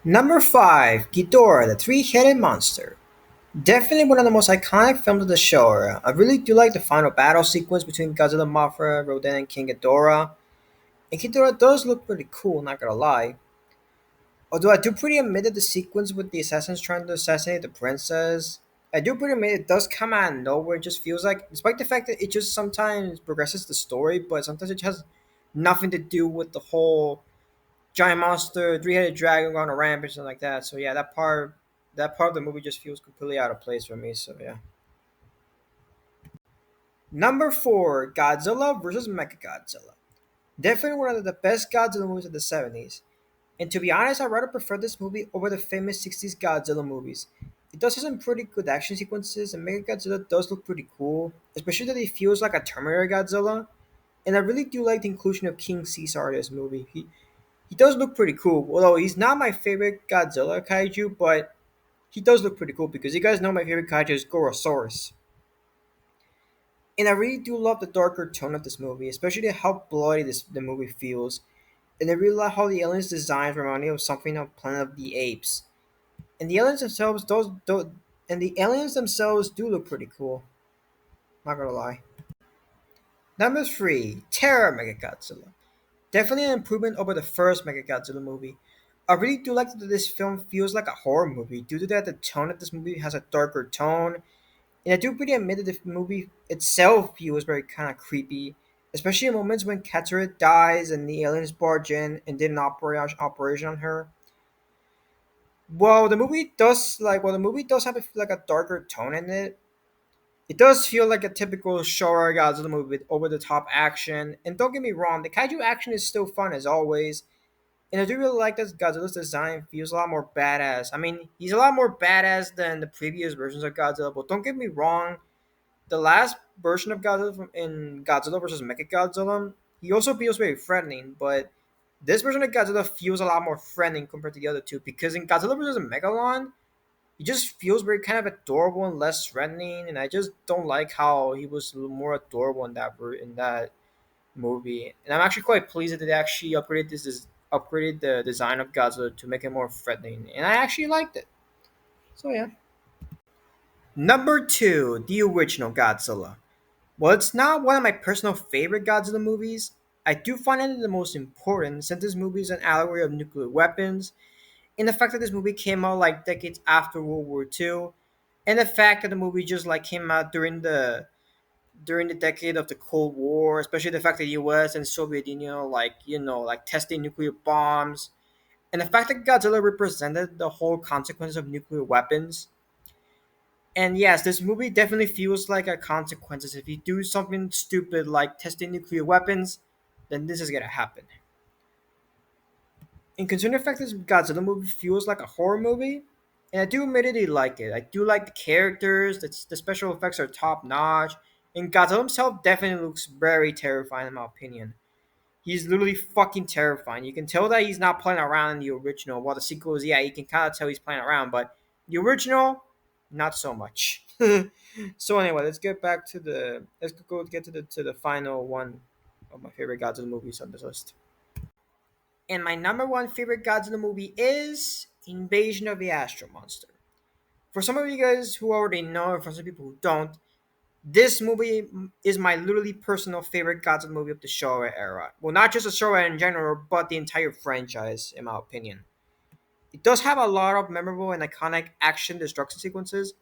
Number 5, Ghidorah, the three-headed monster. Definitely one of the most iconic films of the show. I really do like the final battle sequence between Godzilla, Mothra, Rodan, and King Ghidorah. And Ghidorah does look pretty cool, not gonna lie. Although I do pretty admit that the sequence with the assassins trying to assassinate the princess, I do pretty admit it does come out of nowhere. It just feels like, despite the fact that it just sometimes progresses the story, but sometimes it has nothing to do with the whole giant monster, three-headed dragon on a rampage, something like that. So yeah, that part of the movie just feels completely out of place for me. So yeah. Number 4, Godzilla versus Mechagodzilla. Definitely one of the best Godzilla movies of the 70s. And to be honest, I rather prefer this movie over the famous 60s Godzilla movies. It does have some pretty good action sequences, and Mechagodzilla does look pretty cool, especially that he feels like a Terminator Godzilla. And I really do like the inclusion of King Caesar in this movie. He does look pretty cool, although he's not my favorite Godzilla kaiju, but he does look pretty cool because you guys know my favorite kaiju is Gorosaurus. And I really do love the darker tone of this movie, especially how bloody the movie feels. And I really love how the aliens' designs remind me of something on Planet of the Apes. And the aliens themselves do look pretty cool. Not gonna lie. Number 3, Terror Mechagodzilla. Definitely an improvement over the first Mechagodzilla movie. I really do like that this film feels like a horror movie due to that the tone of this movie has a darker tone. And I do pretty admit that the movie itself feels very kind of creepy, especially in moments when Katsura dies and the aliens barge in and did an operation on her. Well, the movie does have like a darker tone in it. It does feel like a typical Showa Godzilla movie with over the top action. And don't get me wrong, the kaiju action is still fun as always. And I do really like that Godzilla's design feels a lot more badass. I mean, he's a lot more badass than the previous versions of Godzilla, but don't get me wrong, the last version of Godzilla in Godzilla versus Mechagodzilla, he also feels very threatening, but this version of Godzilla feels a lot more threatening compared to the other two because in Godzilla versus Megalon, he just feels very kind of adorable and less threatening, and I just don't like how he was a little more adorable in that movie. And I'm actually quite pleased that they actually upgraded the design of Godzilla to make it more threatening, and I actually liked it. So yeah. Number 2, the original Godzilla. Well, it's not one of my personal favorite Godzilla movies. I do find it the most important since this movie is an allegory of nuclear weapons, and the fact that this movie came out like decades after World War II, and the fact that the movie just like came out during the decade of the Cold War, especially the fact that U.S. and Soviet Union like testing nuclear bombs, and the fact that Godzilla represented the whole consequence of nuclear weapons. And yes, this movie definitely feels like a consequences. If you do something stupid like testing nuclear weapons, then this is gonna happen. And considering the fact that this Godzilla movie feels like a horror movie, and I do admittedly like it. I do like the characters. The special effects are top notch, and Godzilla himself definitely looks very terrifying in my opinion. He's literally fucking terrifying. You can tell that he's not playing around in the original. While the sequel is, yeah, you can kind of tell he's playing around, but the original, not so much. So anyway, let's go get to the final one of my favorite Godzilla movies on this list. And my number one favorite Godzilla movie is Invasion of the Astro Monster. For some of you guys who already know, and for some people who don't, this movie is my literally personal favorite Godzilla movie of the Showa era. Well, not just the Showa in general, but the entire franchise, in my opinion. It does have a lot of memorable and iconic action destruction sequences,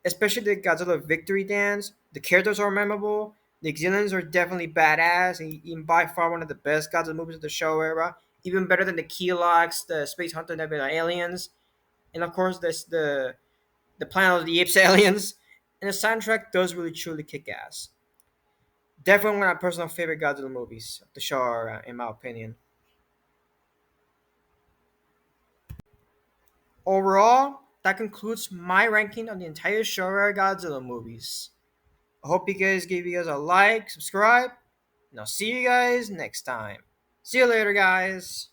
especially the Godzilla victory dance. The characters are memorable. The villains are definitely badass, and by far one of the best Godzilla movies of the Showa era. Even better than the Keelocks, the Space Hunter Nebula aliens, and of course the Planet of the Apes aliens. And the soundtrack does really truly kick ass. Definitely one of my personal favorite Godzilla movies of the show, in my opinion. Overall, that concludes my ranking on the entire Showa Godzilla movies. I hope you guys give you guys a like, subscribe, and I'll see you guys next time. See you later, guys.